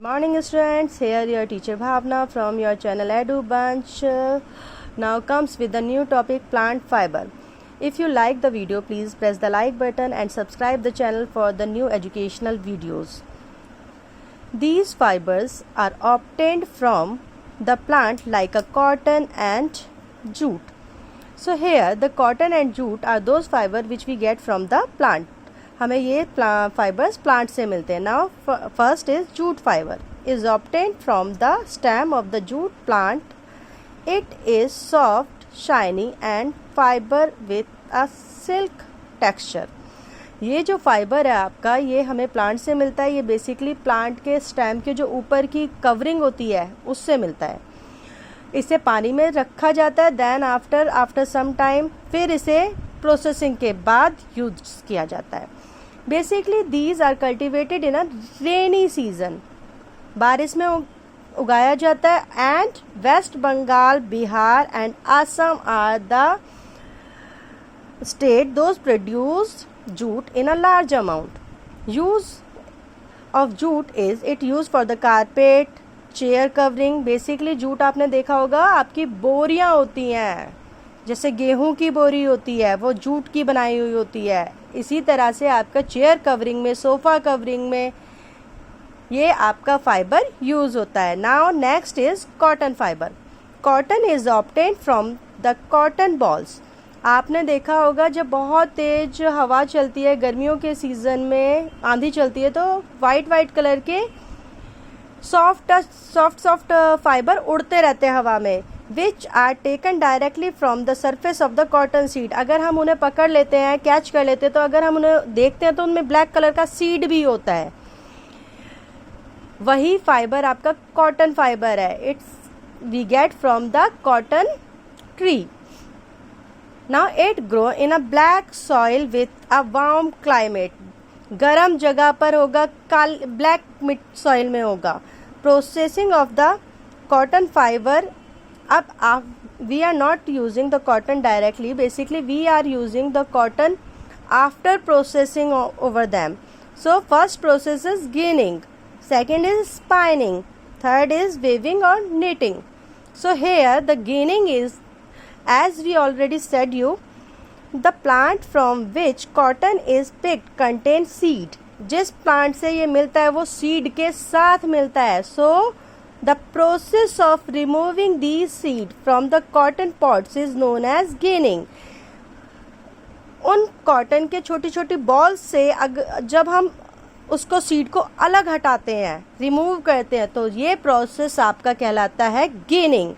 Morning students, here your teacher Bhavna from your channel Edu Bunch. Now comes with the new topic plant fiber. If you like the video, please press the like button and subscribe the channel for the new educational videos. These fibers are obtained from the plant like a cotton and jute. So here the cotton and jute are those fiber which we get from the plant. हमें ये fibres plant से मिलते हैं. Now first is jute fibre is obtained from the stem of the jute plant. It is soft, shiny and fibre with a silk texture. ये जो fibre है आपका, ये हमें प्लांट से मिलता है. ये बेसिकली प्लांट के स्टेम के जो ऊपर की कवरिंग होती है उससे मिलता है. इसे पानी में रखा जाता है. देन आफ्टर सम टाइम फिर इसे प्रोसेसिंग के बाद यूज किया जाता है. Basically these are cultivated in a rainy season. बारिश में उगाया जाता है. And West Bengal, Bihar and Assam are the state those produce jute in a large amount. Use of jute is it use for the carpet, chair covering. Basically jute आपने देखा होगा, आपकी बोरियां होती हैं, जैसे गेहूं की बोरी होती है वो जूट की बनाई हुई होती है. इसी तरह से आपका चेयर कवरिंग में, सोफा कवरिंग में ये आपका फाइबर यूज होता है. Now next is cotton fibre. Cotton is obtained from the cotton balls. आपने देखा होगा जब बहुत तेज हवा चलती है गर्मियों के सीजन में, आंधी चलती है, तो वाइट कलर के सॉफ्ट फाइबर उड़ते रहते हैं हवा में, which are taken directly from the surface of the cotton seed. अगर हम उन्हें पकड़ लेते हैं, कैच कर लेते हैं, तो अगर हम उन्हें देखते हैं तो उनमें ब्लैक कलर का सीड भी होता है. वही फाइबर आपका कॉटन फाइबर है. It's we get from the cotton tree. Now it grow in a black soil with a warm climate. गर्म जगह पर होगा, ब्लैक सॉइल में होगा. Processing of the cotton fibre. अब we are not using the cotton directly. Basically we are using the cotton after processing over them. So first process is ginning, second is spinning, third is weaving or knitting. So here the ginning is, as we already said you, the plant from which cotton is picked contains seed. जिस plant से ये मिलता है वो seed के साथ मिलता है. So the process of removing these seed from the cotton pods is known as ginning. उन कॉटन के छोटी छोटी बॉल्स से जब हम उसको सीड को अलग हटाते हैं, रिमूव करते हैं, तो ये प्रोसेस आपका कहलाता है ginning.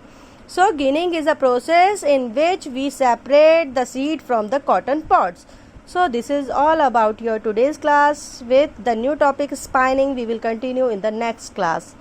So ginning is a process in which we separate the seed from the cotton pods. So this is all about your today's class with the new topic spinning. We will continue in the next class.